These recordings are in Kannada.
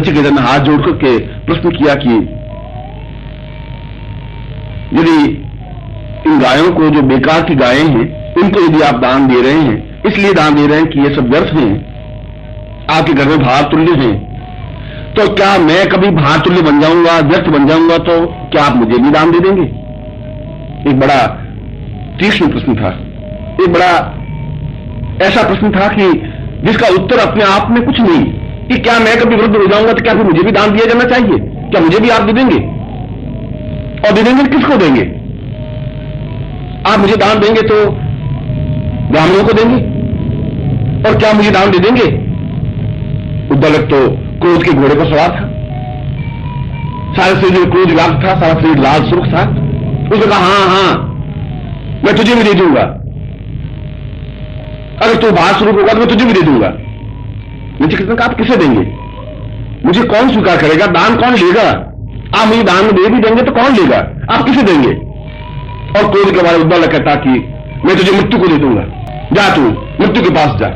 नचिकेता ने हाथ जोड़ करके प्रश्न किया कि यदि इन गायों को, जो बेकार की गायें हैं, इनको यदि आप दान दे रहे हैं, इसलिए दान दे रहे हैं कि ये सब व्यर्थ हैं, आपके घर में भार तुल्य हैं, तो क्या मैं कभी भार तुल्य बन जाऊंगा, व्यर्थ बन जाऊंगा, तो क्या आप मुझे भी दान दे देंगे? एक बड़ा तीक्ष्ण प्रश्न था, एक बड़ा ऐसा प्रश्न था कि जिसका उत्तर अपने आप में कुछ नहीं, कि क्या मैं कभी वृद्ध हो जाऊंगा तो क्या फिर मुझे भी दान दिया जाना चाहिए? क्या मुझे भी आप दे देंगे? और दे देंगे किसको देंगे? आप मुझे दान देंगे तो ब्राह्मणों को देंगे, और क्या मुझे दान दे देंगे? उद्दालक तो क्रोध के घोड़े पर सवार था, सारा शरीर में क्रोध व्याप्त था, सारा शरीर लाल सुर्ख था। उसने कहा हाँ, मैं तुझे भी दे दूंगा, अगर तू बाहर शुरू होगा तो मैं तुझे भी दे दूंगा। नचिकेता ने कहा आप किसे देंगे? मुझे कौन स्वीकार करेगा? दान कौन लेगा? आप मुझे दान में दे भी देंगे तो कौन लेगा? आप किसे देंगे? और क्रोध के बारे उद्दालक कहता कि मैं तुझे मृत्यु को दे दूंगा, जा तू मृत्यु के पास जा।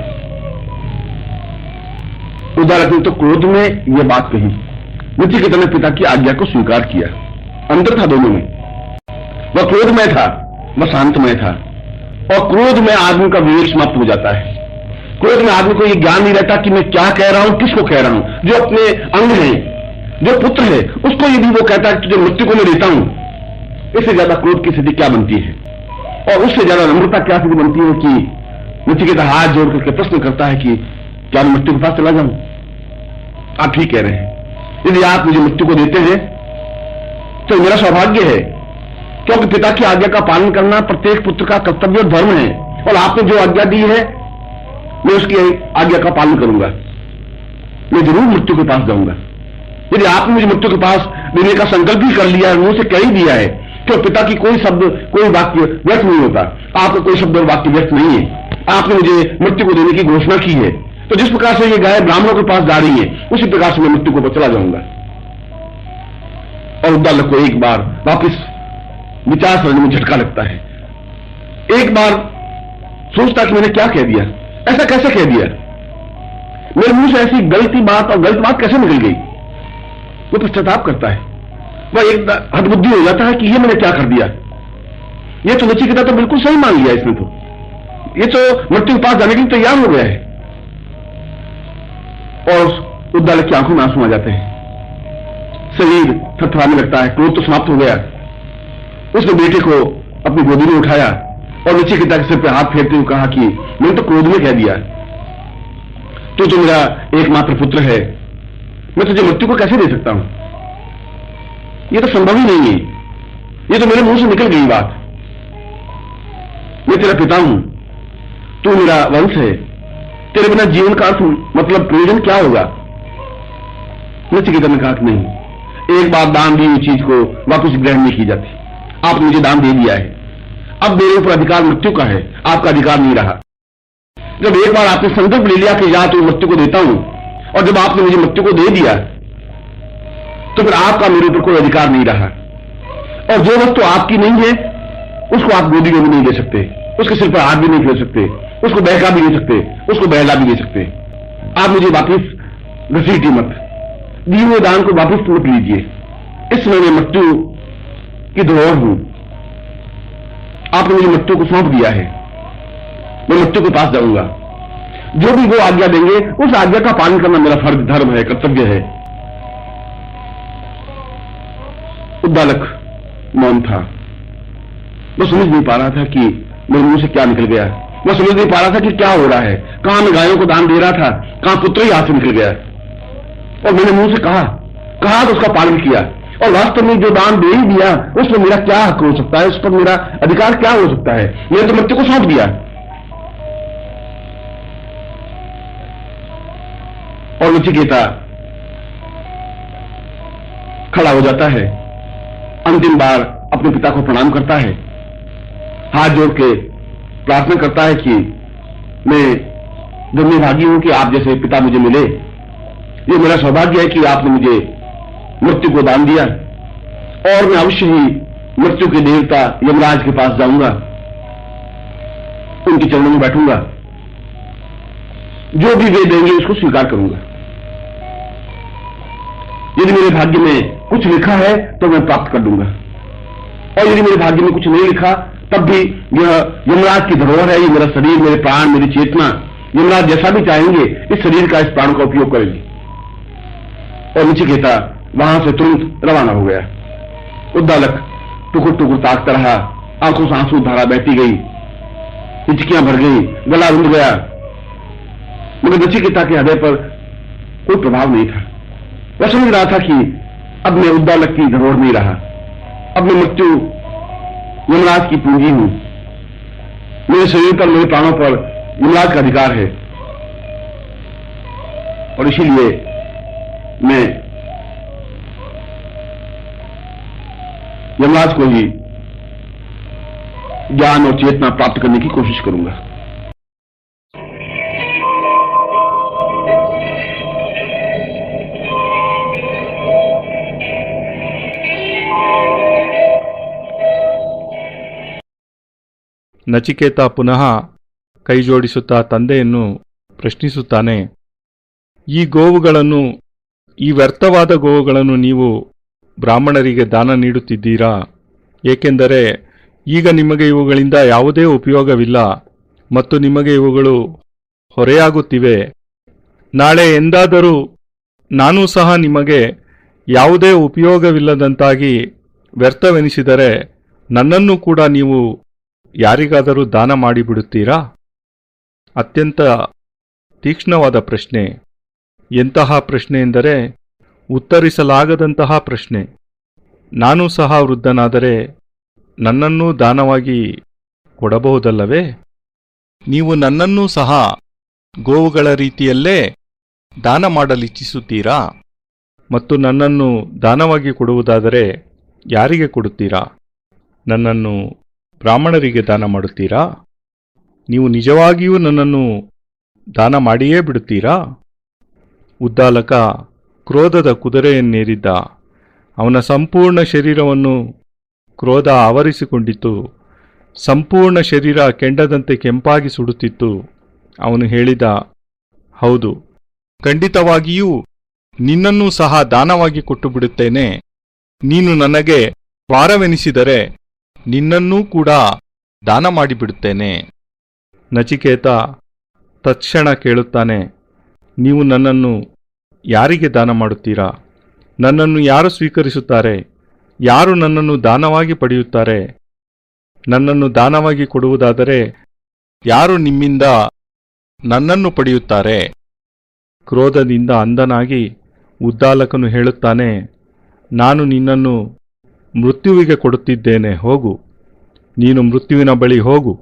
उद्दालक ने तो क्रोध में यह बात कही। नचिकेता ने पिता की आज्ञा को स्वीकार किया। अंतर था दोनों में, वह क्रोध में था, वह शांतमय था। और क्रोध में आदमी का विवेक समाप्त हो जाता है। क्रोध में आदमी को यह ज्ञान नहीं रहता कि मैं क्या कह रहा हूं, किसको कह रहा हूं। जो अपने अंग है, जो पुत्र है, उसको यदि वो कहता है कि तुझे मृत्यु को मैं देता हूं, इससे ज्यादा क्रोध की स्थिति क्या बनती है? और उससे ज्यादा नम्रता क्या स्थिति बनती है कि नचिकेता हाथ जोड़ करके प्रश्न करता है कि क्या मैं मृत्यु के पास चला जाऊं? आप ठीक कह रहे हैं, यदि आप मुझे मृत्यु को देते हैं तो मेरा सौभाग्य है, क्योंकि पिता की आज्ञा का पालन करना प्रत्येक पुत्र का कर्तव्य और धर्म है। और आपने जो आज्ञा दी है मैं उसकी आज्ञा का पालन करूंगा, मैं जरूर मृत्यु के पास जाऊंगा। यदि आपने मुझे मृत्यु के पास देने का संकल्प ही कर लिया है, मुंह से कह ही दिया है, तो पिता की कोई शब्द, कोई वाक्य व्यर्थ नहीं होता। आपका कोई शब्द और वाक्य व्यर्थ नहीं है। आपने मुझे मृत्यु को देने की घोषणा की है, तो जिस प्रकार से ये गाय ब्राह्मणों के पास जा रही है, उसी प्रकार से मैं मृत्यु को चला जाऊंगा। और उद्दालक को एक बार वापिस विचार सरणी में झटका लगता है। एक बार सोचता कि मैंने क्या कह दिया, ऐसा कैसे कह दिया, मेरे मुंह से ऐसी गलती बात और गलत बात कैसे निकल गई। वो पश्चाताप करता है, वह एक हदबुद्धि हो जाता है कि ये मैंने क्या कर दिया। ये तो नचिकेता तो बिल्कुल सही मान लिया इसने, तो ये तो मृत्यु के पास जाने के लिए तैयार हो गया है। और उद्दालक की आंखों में आंसू आ जाते हैं, शरीर थरथराने लगता है, क्रोध तो समाप्त हो गया। उसने बेटे को अपनी गोदी में उठाया और नचिकेता के सिर पर हाथ फेरते हुए कहा कि मैंने तो क्रोध में कह दिया, तू तो मेरा एकमात्र पुत्र है, मैं तुझे मृत्यु को कैसे दे सकता हूं? यह तो संभव ही नहीं है, यह तो मेरे मुंह से निकल गई बात। मैं तेरा पिता हूं, तू मेरा वंश है, तेरे बिना जीवन का अर्थ मतलब प्रयोजन क्या होगा? नचिकेता ने कहा कि नहीं, एक बार दान दी हुई चीज को वापस ग्रहण नहीं की जाती। आपने मुझे दान दे दिया है, अब मेरे ऊपर अधिकार मृत्यु का है, आपका अधिकार नहीं रहा। जब एक बार आपने संकल्प ले लिया कि या तो मृत्यु को देता हूं, और जब आपने मुझे मृत्यु को दे दिया, तो फिर आपका मेरे ऊपर कोई अधिकार नहीं रहा। और जो वस्तु आपकी नहीं है उसको आप गोदी में भी नहीं ले सकते, उसके सिर पर हाथ भी नहीं फेर सकते, उसको बहका भी नहीं सकते, उसको बहला भी नहीं सकते। आप मुझे वापिस घसीटिए मत, दिए हुए दान को वापिस मत लीजिए। इस समय मैं मृत्यु की धरोहर हूं, आपने मुझे मृत्यु को सौंप दिया है, मैं मृत्यु के पास जाऊंगा। जो भी वो आज्ञा देंगे उस आज्ञा का पालन करना मेरा फर्ज, धर्म है, कर्तव्य है। उद्दालक मौन था, वह समझ नहीं पा रहा था कि मेरे मुंह से क्या निकल गया। वह समझ नहीं पा रहा था कि क्या हो रहा है, कहां मैं गायों को दान दे रहा था, कहां पुत्र ही हाथ से निकल गया। और मैंने मुंह से कहा तो उसका पालन किया, और वास्तव में जो दान दे ही दिया उसमें मेरा क्या हक हो सकता है, उस पर मेरा अधिकार क्या हो सकता है? मैंने तो मृत्यु को सौंप दिया। और नचिकेता खड़ा हो जाता है, अंतिम बार अपने पिता को प्रणाम करता है, हाथ जोड़ के प्रार्थना करता है कि मैं धन्यभागी हूं कि आप जैसे पिता मुझे मिले। ये मेरा सौभाग्य है कि आपने मुझे मृत्यु को दान दिया, और मैं अवश्य ही मृत्यु के देवता यमराज के पास जाऊंगा, उनके चरणों में बैठूंगा, जो भी वे देंगे उसको स्वीकार करूंगा। यदि मेरे भाग्य में कुछ लिखा है तो मैं प्राप्त कर लूंगा, और यदि मेरे भाग्य में कुछ नहीं लिखा तब भी यह यमराज की धरोहर है। ये मेरा शरीर, मेरे प्राण, मेरी चेतना, यमराज जैसा भी चाहेंगे इस शरीर का, इस प्राण का उपयोग करेंगे। और नचिकेता वहां से तुरंत रवाना हो गया। उद्दालक टुकुर टुकुर ताकता रहा, आंखों से आंसू धारा बहती गई, हिचकियां भर गई, गला रुंध गया, मगर नचिकेता के हृदय पर कोई प्रभाव नहीं था। वह समझ रहा था कि अब मैं उद्दालक की धरोहर नहीं रहा, अब मैं मृत्यु यमराज की पूंजी हूं, मेरे शरीर पर, मेरे प्राणों पर यमराज का अधिकार है, और इसीलिए मैं यमराज को ही ज्ञान और चेतना प्राप्त करने की कोशिश करूंगा। ನಚಿಕೇತ ಪುನಃ ಕೈ ಜೋಡಿಸುತ್ತಾ ತಂದೆಯನ್ನು ಪ್ರಶ್ನಿಸುತ್ತಾನೆ. ಈ ಗೋವುಗಳನ್ನು, ಈ ವ್ಯರ್ಥವಾದ ಗೋವುಗಳನ್ನು ನೀವು ಬ್ರಾಹ್ಮಣರಿಗೆ ದಾನ ನೀಡುತ್ತಿದ್ದೀರಾ? ಏಕೆಂದರೆ ಈಗ ನಿಮಗೆ ಇವುಗಳಿಂದ ಯಾವುದೇ ಉಪಯೋಗವಿಲ್ಲ ಮತ್ತು ನಿಮಗೆ ಇವುಗಳು ಹೊರೆಯಾಗುತ್ತಿವೆ. ನಾಳೆ ಎಂದಾದರೂ ನಾನೂ ಸಹ ನಿಮಗೆ ಯಾವುದೇ ಉಪಯೋಗವಿಲ್ಲದಂತಾಗಿ ವ್ಯರ್ಥವೆನಿಸಿದರೆ ನನ್ನನ್ನು ಕೂಡ ನೀವು ಯಾರಿಗಾದರೂ ದಾನ ಮಾಡಿಬಿಡುತ್ತೀರಾ? ಅತ್ಯಂತ ತೀಕ್ಷ್ಣವಾದ ಪ್ರಶ್ನೆ. ಎಂತಹ ಪ್ರಶ್ನೆ ಎಂದರೆ ಉತ್ತರಿಸಲಾಗದಂತಹ ಪ್ರಶ್ನೆ. ನಾನೂ ಸಹ ವೃದ್ಧನಾದರೆ ನನ್ನನ್ನೂ ದಾನವಾಗಿ ಕೊಡಬಹುದಲ್ಲವೇ? ನೀವು ನನ್ನನ್ನೂ ಸಹ ಗೋವುಗಳ ರೀತಿಯಲ್ಲೇ ದಾನ ಮಾಡಲಿಚ್ಛಿಸುತ್ತೀರಾ? ಮತ್ತು ನನ್ನನ್ನು ದಾನವಾಗಿ ಕೊಡುವುದಾದರೆ ಯಾರಿಗೆ ಕೊಡುತ್ತೀರಾ? ನನ್ನನ್ನು ಬ್ರಾಹ್ಮಣರಿಗೆ ದಾನ ಮಾಡುತ್ತೀರಾ? ನೀವು ನಿಜವಾಗಿಯೂ ನನ್ನನ್ನು ದಾನ ಮಾಡಿಯೇ ಬಿಡುತ್ತೀರಾ? ಉದ್ದಾಲಕ ಕ್ರೋಧದ ಕುದುರೆಯನ್ನೇರಿದ್ದ. ಅವನ ಸಂಪೂರ್ಣ ಶರೀರವನ್ನು ಕ್ರೋಧ ಆವರಿಸಿಕೊಂಡಿತ್ತು. ಸಂಪೂರ್ಣ ಶರೀರ ಕೆಂಡದಂತೆ ಕೆಂಪಾಗಿ ಸುಡುತ್ತಿತ್ತು. ಅವನು ಹೇಳಿದ, ಹೌದು, ಖಂಡಿತವಾಗಿಯೂ ನಿನ್ನನ್ನೂ ಸಹ ದಾನವಾಗಿ ಕೊಟ್ಟು ಬಿಡುತ್ತೇನೆ. ನೀನು ನನಗೆ ಭಾರವೆನಿಸಿದರೆ ನಿನ್ನನ್ನೂ ಕೂಡ ದಾನ ಮಾಡಿಬಿಡುತ್ತೇನೆ. ನಚಿಕೇತ ತತ್ಕ್ಷಣ ಕೇಳುತ್ತಾನೆ, ನೀವು ನನ್ನನ್ನು ಯಾರಿಗೆ ದಾನ ಮಾಡುತ್ತೀರಾ? ನನ್ನನ್ನು ಯಾರು ಸ್ವೀಕರಿಸುತ್ತಾರೆ? ಯಾರು ನನ್ನನ್ನು ದಾನವಾಗಿ ಪಡೆಯುತ್ತಾರೆ? ನನ್ನನ್ನು ದಾನವಾಗಿ ಕೊಡುವುದಾದರೆ ಯಾರು ನಿಮ್ಮಿಂದ ನನ್ನನ್ನು ಪಡೆಯುತ್ತಾರೆ? ಕ್ರೋಧದಿಂದ ಅಂಧನಾಗಿ ಉದ್ದಾಲಕನು ಹೇಳುತ್ತಾನೆ, ನಾನು ನಿನ್ನನ್ನು ಮೃತ್ಯುವಿಗೆ ಕೊಡುತ್ತಿದ್ದೇನೆ, ಹೋಗು, ನೀನು ಮೃತ್ಯುವಿನ ಬಳಿ ಹೋಗು.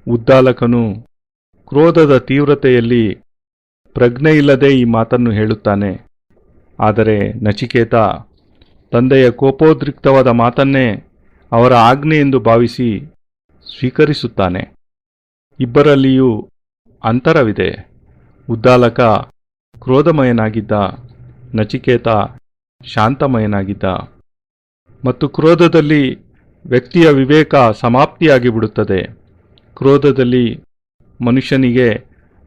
ಉದ್ದಾಲಕನು ಕ್ರೋಧದ ತೀವ್ರತೆಯಲ್ಲಿ ಪ್ರಜ್ಞೆಯಿಲ್ಲದೆ ಈ ಮಾತನ್ನು ಹೇಳುತ್ತಾನೆ. ಆದರೆ ನಚಿಕೇತ ತಂದೆಯ ಕೋಪೋದ್ರಿಕ್ತವಾದ ಮಾತನ್ನೇ ಅವರ ಆಜ್ಞೆ ಎಂದು ಭಾವಿಸಿ ಸ್ವೀಕರಿಸುತ್ತಾನೆ. ಇಬ್ಬರಲ್ಲಿಯೂ ಅಂತರವಿದೆ. ಉದ್ದಾಲಕ ಕ್ರೋಧಮಯನಾಗಿದ್ದ, ನಚಿಕೇತ ಶಾಂತಮಯನಾಗಿದ್ದ. ಮತ್ತು ಕ್ರೋಧದಲ್ಲಿ ವ್ಯಕ್ತಿಯ ವಿವೇಕ ಸಮಾಪ್ತಿಯಾಗಿಬಿಡುತ್ತದೆ. ಕ್ರೋಧದಲ್ಲಿ ಮನುಷ್ಯನಿಗೆ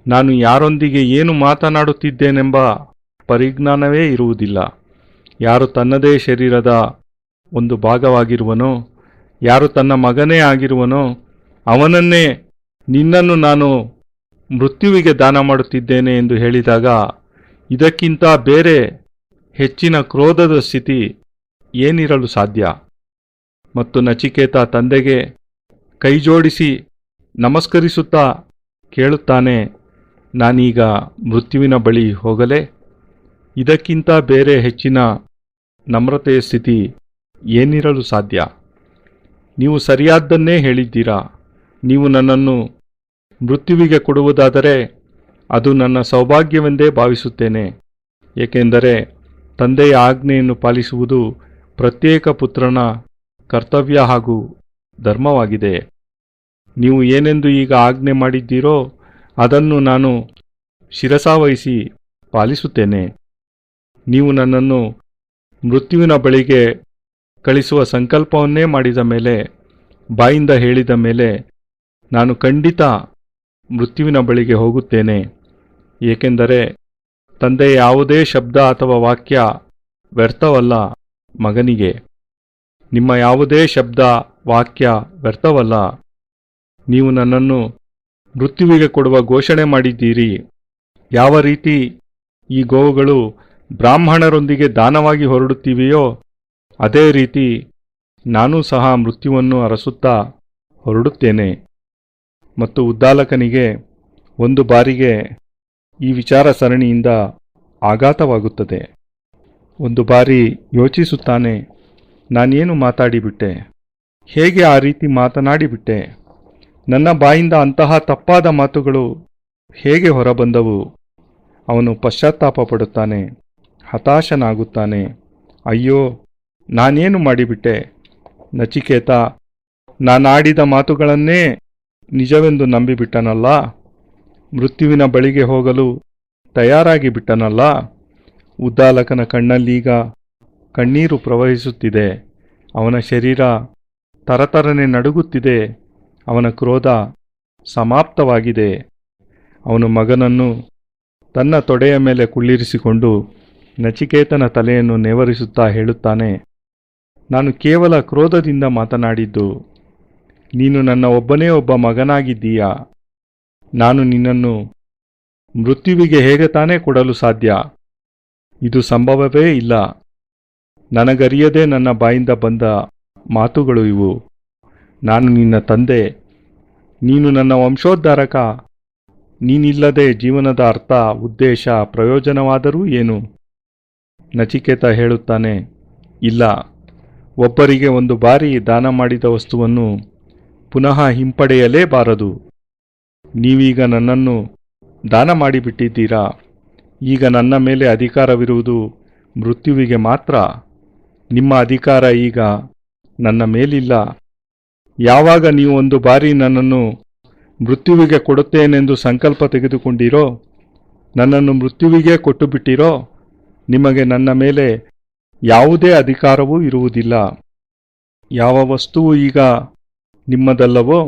ನಾನು ಯಾರೊಂದಿಗೆ ಏನು ಮಾತನಾಡುತ್ತಿದ್ದೇನೆಂಬ ಪರಿಜ್ಞಾನವೇ ಇರುವುದಿಲ್ಲ. ಯಾರು ತನ್ನದೇ ಶರೀರದ ಒಂದು ಭಾಗವಾಗಿರುವನೋ, ಯಾರು ತನ್ನ ಮಗನೇ ಆಗಿರುವನೋ ಅವನನ್ನೇ ನಿನ್ನನ್ನು ನಾನು ಮೃತ್ಯುವಿಗೆ ದಾನ ಮಾಡುತ್ತಿದ್ದೇನೆ ಎಂದು ಹೇಳಿದಾಗ ಇದಕ್ಕಿಂತ ಬೇರೆ ಹೆಚ್ಚಿನ ಕ್ರೋಧದ ಸ್ಥಿತಿ ಏನಿರಲು ಸಾಧ್ಯ? ಮತ್ತು ನಚಿಕೇತ ತಂದೆಗೆ ಕೈಜೋಡಿಸಿ ನಮಸ್ಕರಿಸುತ್ತಾ ಕೇಳುತ್ತಾನೆ, ನಾನೀಗ ಮೃತ್ಯುವಿನ ಬಳಿ ಹೋಗಲೇ? ಇದಕ್ಕಿಂತ ಬೇರೆ ಹೆಚ್ಚಿನ ನಮ್ರತೆಯ ಸ್ಥಿತಿ ಏನಿರಲು ಸಾಧ್ಯ? ನೀವು ಸರಿಯಾದ್ದನ್ನೇ ಹೇಳಿದ್ದೀರಾ. ನೀವು ನನ್ನನ್ನು ಮೃತ್ಯುವಿಗೆ ಕೊಡುವುದಾದರೆ ಅದು ನನ್ನ ಸೌಭಾಗ್ಯವೆಂದೇ ಭಾವಿಸುತ್ತೇನೆ. ಏಕೆಂದರೆ ತಂದೆಯ ಆಜ್ಞೆಯನ್ನು ಪಾಲಿಸುವುದು ಪ್ರತ್ಯೇಕ ಪುತ್ರನ ಕರ್ತವ್ಯ ಹಾಗೂ ಧರ್ಮವಾಗಿದೆ. ನೀವು ಏನೆಂದು ಈಗ ಆಜ್ಞೆ ಮಾಡಿದ್ದೀರೋ ಅದನ್ನು ನಾನು ಶಿರಸಾವಹಿಸಿ ಪಾಲಿಸುತ್ತೇನೆ. ನೀವು ನನ್ನನ್ನು ಮೃತ್ಯುವಿನ ಬಳಿಗೆ ಕಳಿಸುವ ಸಂಕಲ್ಪವನ್ನೇ ಮಾಡಿದ ಮೇಲೆ, ಬಾಯಿಂದ ಹೇಳಿದ ಮೇಲೆ ನಾನು ಖಂಡಿತ ಮೃತ್ಯುವಿನ ಬಳಿಗೆ ಹೋಗುತ್ತೇನೆ. ಏಕೆಂದರೆ ತಂದೆಯ ಯಾವುದೇ ಶಬ್ದ ಅಥವಾ ವಾಕ್ಯ ವ್ಯರ್ಥವಲ್ಲ ಮಗನಿಗೆ. ನಿಮ್ಮ ಯಾವುದೇ ಶಬ್ದ ವಾಕ್ಯ ವ್ಯರ್ಥವಲ್ಲ. ನೀವು ನನ್ನನ್ನು ಮೃತ್ಯುವಿಗೆ ಕೊಡುವ ಘೋಷಣೆ ಮಾಡಿದ್ದೀರಿ. ಯಾವ ರೀತಿ ಈ ಗೋವುಗಳು ಬ್ರಾಹ್ಮಣರೊಂದಿಗೆ ದಾನವಾಗಿ ಹೊರಡುತ್ತಿವೆಯೋ ಅದೇ ರೀತಿ ನಾನೂ ಸಹ ಮೃತ್ಯುವನ್ನು ಅರಸುತ್ತಾ ಹೊರಡುತ್ತೇನೆ. ಮತ್ತು ಉದ್ದಾಲಕನಿಗೆ ಒಂದು ಬಾರಿಗೆ ಈ ವಿಚಾರ ಸರಣಿಯಿಂದ ಆಘಾತವಾಗುತ್ತದೆ. ಒಂದು ಬಾರಿ ಯೋಚಿಸುತ್ತಾನೆ, ನಾನೇನು ಮಾತಾಡಿಬಿಟ್ಟೆ? ಹೇಗೆ ಆ ರೀತಿ ಮಾತನಾಡಿಬಿಟ್ಟೆ? ನನ್ನ ಬಾಯಿಂದ ಅಂತಹ ತಪ್ಪಾದ ಮಾತುಗಳು ಹೇಗೆ ಹೊರಬಂದವು? ಅವನು ಪಶ್ಚಾತ್ತಾಪ ಪಡುತ್ತಾನೆ, ಹತಾಶನಾಗುತ್ತಾನೆ. ಅಯ್ಯೋ, ನಾನೇನು ಮಾಡಿಬಿಟ್ಟೆ? ನಚಿಕೇತ ನಾನಾಡಿದ ಮಾತುಗಳನ್ನೇ ನಿಜವೆಂದು ನಂಬಿಬಿಟ್ಟನಲ್ಲ. ಮೃತ್ಯುವಿನ ಬಳಿಗೆ ಹೋಗಲು ತಯಾರಾಗಿ ಬಿಟ್ಟನಲ್ಲ. ಉದ್ದಾಲಕನ ಕಣ್ಣಲ್ಲೀಗ ಕಣ್ಣೀರು ಪ್ರವಹಿಸುತ್ತಿದೆ. ಅವನ ಶರೀರ ತರತರನೆ ನಡುಗುತ್ತಿದೆ. ಅವನ ಕ್ರೋಧ ಸಮಾಪ್ತವಾಗಿದೆ. ಅವನು ಮಗನನ್ನು ತನ್ನ ತೊಡೆಯ ಮೇಲೆ ಕುಳ್ಳಿರಿಸಿಕೊಂಡು ನಚಿಕೇತನ ತಲೆಯನ್ನು ನೇವರಿಸುತ್ತಾ ಹೇಳುತ್ತಾನೆ, ನಾನು ಕೇವಲ ಕ್ರೋಧದಿಂದ ಮಾತನಾಡಿದ್ದು. ನೀನು ನನ್ನ ಒಬ್ಬನೇ ಒಬ್ಬ ಮಗನಾಗಿದ್ದೀಯಾ. ನಾನು ನಿನ್ನನ್ನು ಮೃತ್ಯುವಿಗೆ ಹೇಗೆ ತಾನೇ ಕೊಡಲು ಸಾಧ್ಯ? ಇದು ಸಂಭವವೇ ಇಲ್ಲ. ನನಗರಿಯದೆ ನನ್ನ ಬಾಯಿಂದ ಬಂದ ಮಾತುಗಳು ಇವು. ನಾನು ನಿನ್ನ ತಂದೆ, ನೀನು ನನ್ನ ವಂಶೋದ್ಧಾರಕ. ನೀನಿಲ್ಲದೆ ಜೀವನದ ಅರ್ಥ, ಉದ್ದೇಶ, ಪ್ರಯೋಜನವಾದರೂ ಏನು? ನಚಿಕೇತ ಹೇಳುತ್ತಾನೆ, ಇಲ್ಲ. ಒಬ್ಬರಿಗೆ ಒಂದು ಬಾರಿ ದಾನ ಮಾಡಿದ ವಸ್ತುವನ್ನು ಪುನಃ ಹಿಂಪಡೆಯಲೇಬಾರದು. ನೀವೀಗ ನನ್ನನ್ನು ದಾನ ಮಾಡಿಬಿಟ್ಟಿದ್ದೀರಾ. ಈಗ ನನ್ನ ಮೇಲೆ ಅಧಿಕಾರವಿರುವುದು ಮೃತ್ಯುವಿಗೆ ಮಾತ್ರ. ನಿಮ್ಮ ಅಧಿಕಾರ ಈಗ ನನ್ನ ಮೇಲಿಲ್ಲ. ಯಾವಾಗ ನೀವು ಒಂದು ಬಾರಿ ನನ್ನನ್ನು ಮೃತ್ಯುವಿಗೆ ಕೊಡುತ್ತೇನೆಂದು ಸಂಕಲ್ಪ ತೆಗೆದುಕೊಂಡಿರೋ, ನನ್ನನ್ನು ಮೃತ್ಯುವಿಗೆ ಕೊಟ್ಟುಬಿಟ್ಟಿರೋ, ನಿಮಗೆ ನನ್ನ ಮೇಲೆ ಯಾವುದೇ ಅಧಿಕಾರವೂ ಇರುವುದಿಲ್ಲ. ಯಾವ ವಸ್ತುವು ಈಗ ನಿಮ್ಮದಲ್ಲವೋ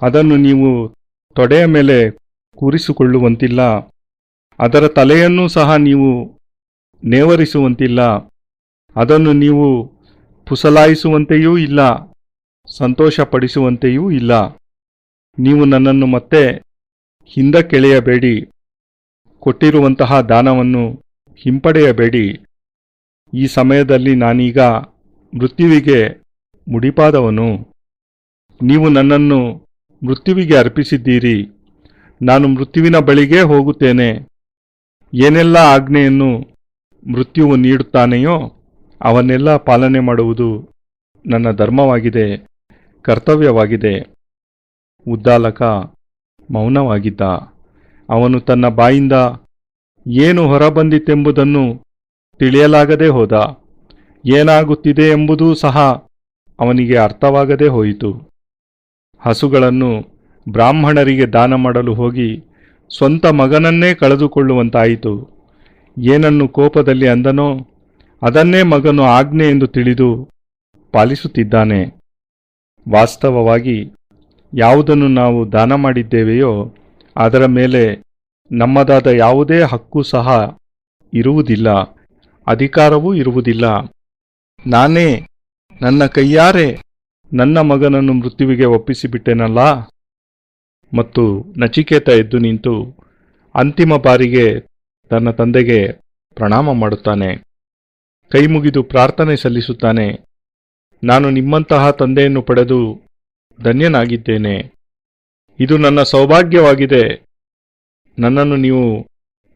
ಅದನ್ನು ನೀವು ತೊಡೆಯ ಮೇಲೆ ಕೂರಿಸಿಕೊಳ್ಳುವಂತಿಲ್ಲ. ಅದರ ತಲೆಯನ್ನೂ ಸಹ ನೀವು ನೇವರಿಸುವಂತಿಲ್ಲ. ಅದನ್ನು ನೀವು ಪುಸಲಾಯಿಸುವಂತೆಯೂ ಇಲ್ಲ, ಸಂತೋಷಪಡಿಸುವಂತೆಯೂ ಇಲ್ಲ. ನೀವು ನನ್ನನ್ನು ಮತ್ತೆ ಹಿಂದಕ್ಕೆಳೆಯಬೇಡಿ. ಕೊಟ್ಟಿರುವಂತಹ ದಾನವನ್ನು ಹಿಂಪಡೆಯಬೇಡಿ. ಈ ಸಮಯದಲ್ಲಿ ನಾನೀಗ ಮೃತ್ಯುವಿಗೆ ಮುಡಿಪಾದವನು. ನೀವು ನನ್ನನ್ನು ಮೃತ್ಯುವಿಗೆ ಅರ್ಪಿಸಿದ್ದೀರಿ. ನಾನು ಮೃತ್ಯುವಿನ ಬಳಿಗೇ ಹೋಗುತ್ತೇನೆ. ಏನೆಲ್ಲ ಆಜ್ಞೆಯನ್ನು ಮೃತ್ಯುವು ನೀಡುತ್ತಾನೆಯೋ ಅವನ್ನೆಲ್ಲ ಪಾಲನೆ ಮಾಡುವುದು ನನ್ನ ಧರ್ಮವಾಗಿದೆ, ಕರ್ತವ್ಯವಾಗಿದೆ. ಉದ್ದಾಲಕ ಮೌನವಾಗಿದ್ದ. ಅವನು ತನ್ನ ಬಾಯಿಂದ ಏನು ಹೊರಬಂದಿತೆಂಬುದನ್ನು ತಿಳಿಯಲಾಗದೆ ಹೋದ. ಏನಾಗುತ್ತಿದೆ ಎಂಬುದೂ ಸಹ ಅವನಿಗೆ ಅರ್ಥವಾಗದೆ ಹೋಯಿತು. ಹಸುಗಳನ್ನು ಬ್ರಾಹ್ಮಣರಿಗೆ ದಾನ ಮಾಡಲು ಹೋಗಿ ಸ್ವಂತ ಮಗನನ್ನೇ ಕಳೆದುಕೊಳ್ಳುವಂತಾಯಿತು. ಏನನ್ನು ಕೋಪದಲ್ಲಿ ಅಂದನೋ ಅದನ್ನೇ ಮಗನು ಆಜ್ಞೆ ಎಂದು ತಿಳಿದು ಪಾಲಿಸುತ್ತಿದ್ದಾನೆ. ವಾಸ್ತವವಾಗಿ ಯಾವುದನ್ನು ನಾವು ದಾನ ಮಾಡಿದ್ದೇವೆಯೋ ಅದರ ಮೇಲೆ ನಮ್ಮದಾದ ಯಾವುದೇ ಹಕ್ಕು ಸಹ ಇರುವುದಿಲ್ಲ, ಅಧಿಕಾರವೂ ಇರುವುದಿಲ್ಲ. ನಾನೇ ನನ್ನ ಕೈಯಾರೆ ನನ್ನ ಮಗನನ್ನು ಮೃತ್ಯುವಿಗೆ ಒಪ್ಪಿಸಿಬಿಟ್ಟೆನಲ್ಲ. ಮತ್ತು ನಚಿಕೇತ ಎದ್ದು ನಿಂತು ಅಂತಿಮ ಬಾರಿಗೆ ತನ್ನ ತಂದೆಗೆ ಪ್ರಣಾಮ ಮಾಡುತ್ತಾನೆ. ಕೈ ಮುಗಿದು ಪ್ರಾರ್ಥನೆ ಸಲ್ಲಿಸುತ್ತಾನೆ. ನಾನು ನಿಮ್ಮಂತಹ ತಂದೆಯನ್ನು ಪಡೆದು ಧನ್ಯನಾಗಿದ್ದೇನೆ. ಇದು ನನ್ನ ಸೌಭಾಗ್ಯವಾಗಿದೆ. ನನ್ನನ್ನು ನೀವು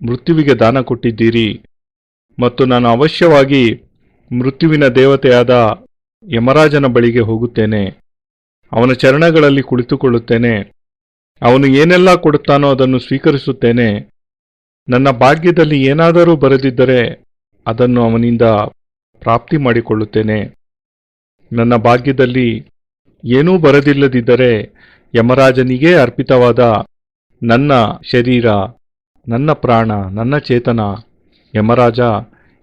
ಮೃತ್ಯುವಿಗೆ ದಾನ ಕೊಟ್ಟಿದ್ದೀರಿ ಮತ್ತು ನಾನು ಅವಶ್ಯವಾಗಿ ಮೃತ್ಯುವಿನ ದೇವತೆಯಾದ ಯಮರಾಜನ ಬಳಿಗೆ ಹೋಗುತ್ತೇನೆ. ಅವನ ಚರಣಗಳಲ್ಲಿ ಕುಳಿತುಕೊಳ್ಳುತ್ತೇನೆ. ಅವನು ಏನೆಲ್ಲ ಕೊಡುತ್ತಾನೋ ಅದನ್ನು ಸ್ವೀಕರಿಸುತ್ತೇನೆ. ನನ್ನ ಭಾಗ್ಯದಲ್ಲಿ ಏನಾದರೂ ಬರೆದಿದ್ದರೆ ಅದನ್ನು ಅವನಿಂದ ಪ್ರಾಪ್ತಿ ಮಾಡಿಕೊಳ್ಳುತ್ತೇನೆ. ನನ್ನ ಭಾಗ್ಯದಲ್ಲಿ ಏನೂ ಬರೆದಿಲ್ಲದಿದ್ದರೆ ಯಮರಾಜನಿಗೇ ಅರ್ಪಿತವಾದ ನನ್ನ ಶರೀರ, ನನ್ನ ಪ್ರಾಣ, ನನ್ನ ಚೇತನ ಯಮರಾಜ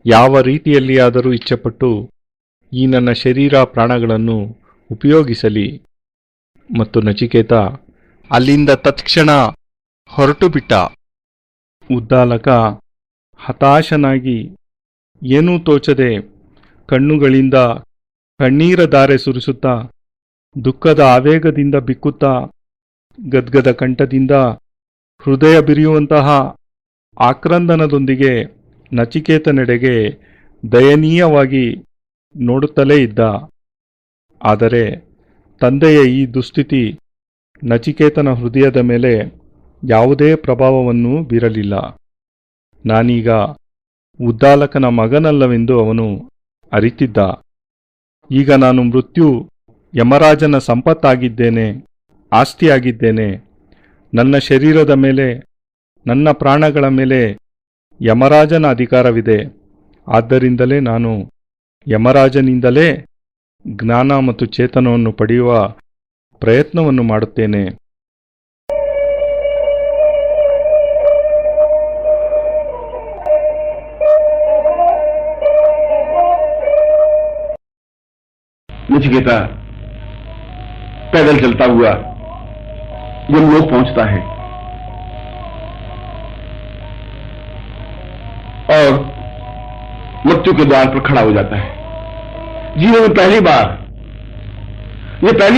ಯಾವ ರೀತಿಯಲ್ಲಿಯಾದರೂ ಇಚ್ಛೆಪಟ್ಟು ಈ ನನ್ನ ಶರೀರ ಪ್ರಾಣಗಳನ್ನು ಉಪಯೋಗಿಸಲಿ. ಮತ್ತು ನಚಿಕೇತ ಅಲ್ಲಿಂದ ತತ್ಕ್ಷಣ ಹೊರಟು ಬಿಟ್ಟ. ಉದ್ದಾಲಕ ಹತಾಶನಾಗಿ ಏನೂ ತೋಚದೆ ಕಣ್ಣುಗಳಿಂದ ಕಣ್ಣೀರ ಧಾರೆ ಸುರಿಸುತ್ತಾ ದುಃಖದ ಆವೇಗದಿಂದ ಬಿಕ್ಕುತ್ತಾ ಗದ್ಗದ ಕಂಠದಿಂದ ಹೃದಯ ಬಿರಿಯುವಂತಹ ಆಕ್ರಂದನದೊಂದಿಗೆ ನಚಿಕೇತನೆಡೆಗೆ ದಯನೀಯವಾಗಿ ನೋಡುತ್ತಲೇ ಇದ್ದ. ಆದರೆ ತಂದೆಯ ಈ ದುಸ್ಥಿತಿ ನಚಿಕೇತನ ಹೃದಯದ ಮೇಲೆ ಯಾವುದೇ ಪ್ರಭಾವವನ್ನು ಬೀರಲಿಲ್ಲ. ನಾನೀಗ ಉದ್ದಾಲಕನ ಮಗನಲ್ಲವೆಂದು ಅವನು ಅರಿತಿದ್ದ. ಈಗ ನಾನು ಮೃತ್ಯು ಯಮರಾಜನ ಸಂಪತ್ತಾಗಿದ್ದೇನೆ, ಆಸ್ತಿಯಾಗಿದ್ದೇನೆ. ನನ್ನ ಶರೀರದ ಮೇಲೆ, ನನ್ನ ಪ್ರಾಣಗಳ ಮೇಲೆ ಯಮರಾಜನ ಅಧಿಕಾರವಿದೆ. ಆದ್ದರಿಂದಲೇ ನಾನು ಯಮರಾಜನಿಂದಲೇ ಜ್ಞಾನ ಮತ್ತು ಚೇತನವನ್ನು ಪಡೆಯುವ ಪ್ರಯತ್ನವನ್ನು ಮಾಡುತ್ತೇನೆ. नचिकेता पैदल चलता हुआ यमलोक पहुंचता है और मृत्यु के द्वार पर खड़ा हो जाता है। जीवन में पहली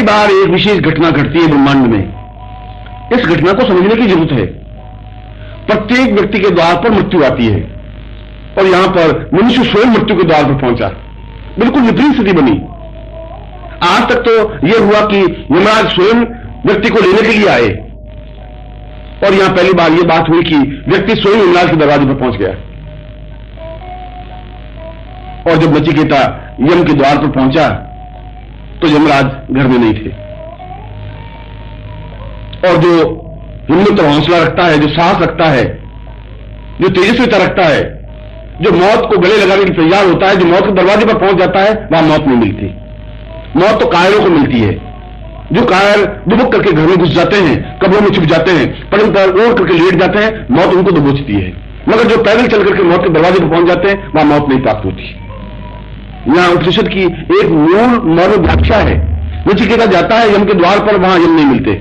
बार एक विशेष घटना घटती है ब्रह्मांड में। इस घटना को समझने की जरूरत है। प्रत्येक व्यक्ति के द्वार पर मृत्यु आती है और यहां पर मनुष्य स्वयं मृत्यु के द्वार पर पहुंचा। बिल्कुल विपरीत स्थिति बनी। आज तक तो यह हुआ कि यमराज स्वयं व्यक्ति को लेने के लिए आए और यहां पहली बार यह बात हुई कि व्यक्ति स्वयं यमराज के दरवाजे पर पहुंच गया। और जब नचिकेता यम के द्वार पर पहुंचा तो यमराज घर में नहीं थे। और जो हिम्मत और हौसला रखता है, जो साहस रखता है, जो तेजस्विता रखता है, जो मौत को गले लगाने के लिए तैयार होता है, जो मौत के दरवाजे पर पहुंच जाता है, वहां मौत नहीं मिलती। मौत तो कायरों को मिलती है। जो कायर दुबक करके घर में घुस जाते हैं, कब्रों में छुप जाते हैं, पलंग पर ओढ़ करके लेट जाते हैं, मौत उनको दबोचती है। मगर जो पैदल चल करके मौत के दरवाजे पर पहुंच जाते हैं, वहां मौत नहीं प्राप्त होती। यहां उपनिषद की एक मूल मर्म व्याख्या है। नचिकेता जाता है यम के द्वार पर, वहां यम नहीं मिलते।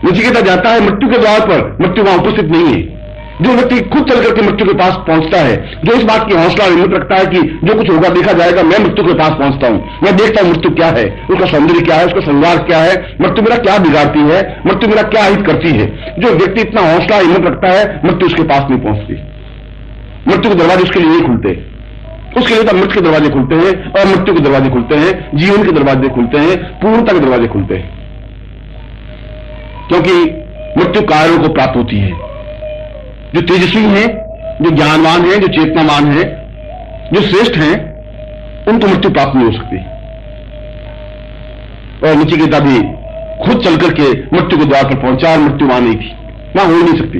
नचिकेता जाता है मृत्यु के द्वार पर, मृत्यु वहां उपस्थित नहीं है। जो व्यक्ति खुद चल करके मृत्यु के पास पहुंचता है, जो इस बात की हौसला और हिम्मत रखता है कि जो कुछ होगा देखा जाएगा, मैं मृत्यु के पास पहुंचता हूं, मैं देखता हूं मृत्यु क्या है, उसका सौंदर्य क्या है, उसका श्रृंगार क्या है, मृत्यु मेरा क्या बिगाड़ती है, मृत्यु मेरा क्या हित करती है। जो व्यक्ति इतना हौसला हिम्मत रखता है, मृत्यु उसके पास नहीं पहुंचती। मृत्यु के दरवाजे उसके लिए नहीं खुलते। उसके लिए तो मृत्यु के दरवाजे खुलते हैं और मृत्यु के दरवाजे खुलते हैं, जीवन के दरवाजे खुलते हैं, पूर्णता के दरवाजे खुलते हैं। क्योंकि मृत्यु कायरों को प्राप्त होती है। जो तेजस्वी हैं, जो ज्ञानवान हैं, जो चेतनावान हैं, जो श्रेष्ठ हैं, उनको मृत्यु प्राप्त नहीं हो सकती। और नचिकेता भी खुद चल करके मृत्यु के द्वार पर पहुंचा और मृत्यु वहां नहीं थी, वहां हो नहीं सकती।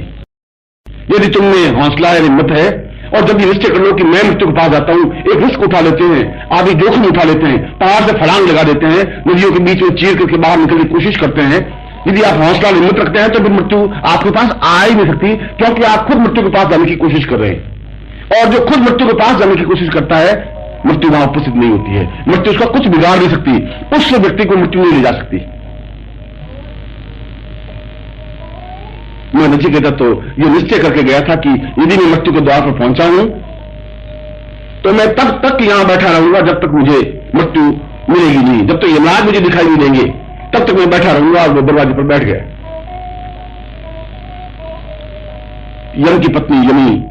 यदि तुमने हौसला है, हिम्मत है और जब ये निश्चय कर लो कि मैं मृत्यु के पास जाता हूं, एक रिस्क उठा लेते हैं, आदि जोखिम उठा लेते हैं, पहाड़ से फलांग लगा देते हैं, नदियों के बीच में चीर करके बाहर निकलने की कोशिश करते हैं। यदि आप हौसला हिम्मत रखते हैं तो फिर मृत्यु आपके पास आ ही नहीं सकती, क्योंकि आप खुद मृत्यु के पास जाने की कोशिश कर रहे हैं। और जो खुद मृत्यु के पास जाने की कोशिश करता है, मृत्यु वहां उपस्थित नहीं होती है। मृत्यु उसका कुछ बिगाड़ नहीं सकती, उस व्यक्ति को मृत्यु नहीं ले जा सकती। मैं नचिकेता तो ये निश्चय करके गया था कि यदि मैं मृत्यु के द्वार पर पहुंचा हूं तो मैं तब तक यहां बैठा रहूंगा जब तक मुझे मृत्यु मिलेगी नहीं। जब तक यमराज मुझे दिखाई नहीं देंगे तब तक मैं बैठा रहूंगा। और वो दरवाजे पर बैठ गया। यम की पत्नी यमी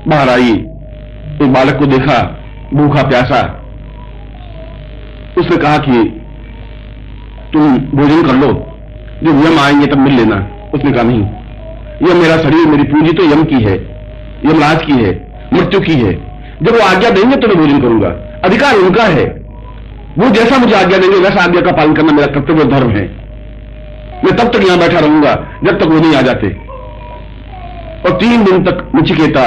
बाहर आई, एक बालक को देखा भूखा प्यासा। उसने कहा कि तुम भोजन कर लो, जब यम आएंगे तब मिल लेना। उसने कहा नहीं, यह मेरा शरीर, मेरी पूंजी तो यम की है, यमराज की है, मृत्यु की है। जब वो आज्ञा देंगे तो मैं भोजन करूंगा। अधिकार उनका है, वो जैसा मुझे आज्ञा देंगे वैसा आज्ञा का पालन करना मेरा कर्तव्य धर्म है। मैं तब तक यहां बैठा रहूंगा जब तक वो नहीं आ जाते। और 3 दिन तक नचिकेता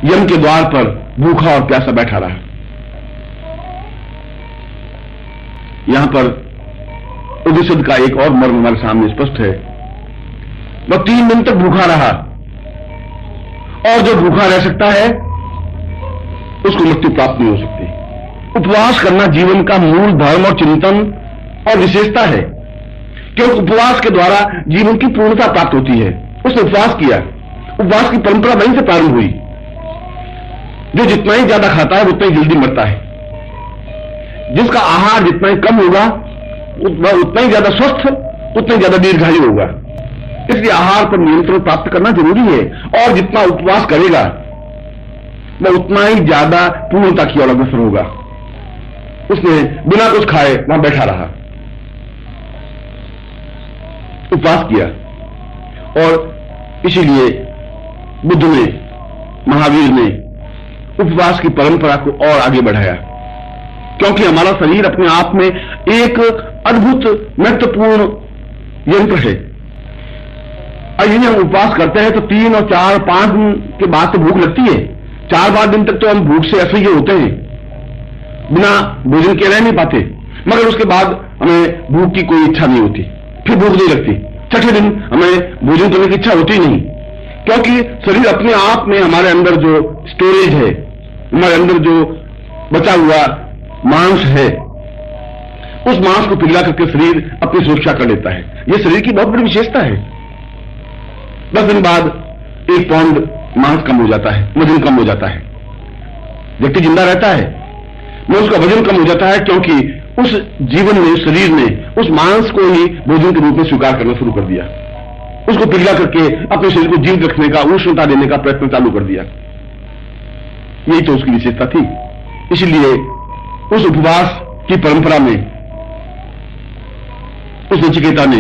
यम के द्वार पर भूखा और प्यासा बैठा रहा। यहां पर उपनिषद का एक और मर्म हमारे सामने स्पष्ट है। वह 3 दिन तक भूखा रहा, और जो भूखा रह सकता है उसको मृत्यु प्राप्त नहीं हो सकती। उपवास करना जीवन का मूल धर्म और चिंतन और विशेषता है, क्योंकि उपवास के द्वारा जीवन की पूर्णता प्राप्त होती है। उसने उपवास किया, उपवास की परंपरा वहीं से प्रारंभ हुई। जो जितना ही ज्यादा खाता है वो उतना ही जल्दी मरता है, जिसका आहार जितना ही कम होगा वह उतना ही ज्यादा स्वस्थ, उतना ही ज्यादा दीर्घायु होगा। इसलिए आहार पर नियंत्रण प्राप्त करना जरूरी है, और जितना उपवास करेगा वह उतना ही ज्यादा पूर्णता की ओर अग्रसर होगा। उसने बिना कुछ खाए वहां बैठा रहा, उपवास किया, और इसीलिए बुद्ध ने, महावीर ने उपवास की परंपरा को और आगे बढ़ाया, क्योंकि हमारा शरीर अपने आप में एक अद्भुत महत्वपूर्ण यंत्र है। और यदि हम उपवास करते हैं तो 3 और 4 5 दिन के बाद तो भूख लगती है। 4-5 दिन तक तो हम भूख से असह्य होते हैं, बिना भोजन के रह नहीं पाते, मगर उसके बाद हमें भूख की कोई इच्छा नहीं होती, फिर भूख नहीं लगती। छठे दिन हमें भोजन करने की इच्छा होती नहीं, क्योंकि शरीर अपने आप में हमारे अंदर जो स्टोरेज है, हमारे अंदर जो बचा हुआ मांस है, उस मांस को पिघला करके शरीर अपनी सुरक्षा कर लेता है। यह शरीर की बहुत बड़ी विशेषता है। 10 दिन बाद 1 पाउंड मांस कम हो जाता है, वजन कम हो जाता है। व्यक्ति जिंदा रहता है मगर उसका वजन कम हो जाता है, क्योंकि उस जीवन ने, शरीर ने उस मांस को ही भोजन के रूप में स्वीकार करना शुरू कर दिया। उसको पिघला करके अपने शरीर को जीवित रखने का, उष्णता देने का प्रयत्न चालू कर दिया। यही तो उसकी विशेषता थी। इसलिए उस उपवास की परंपरा में उस नचिकेता ने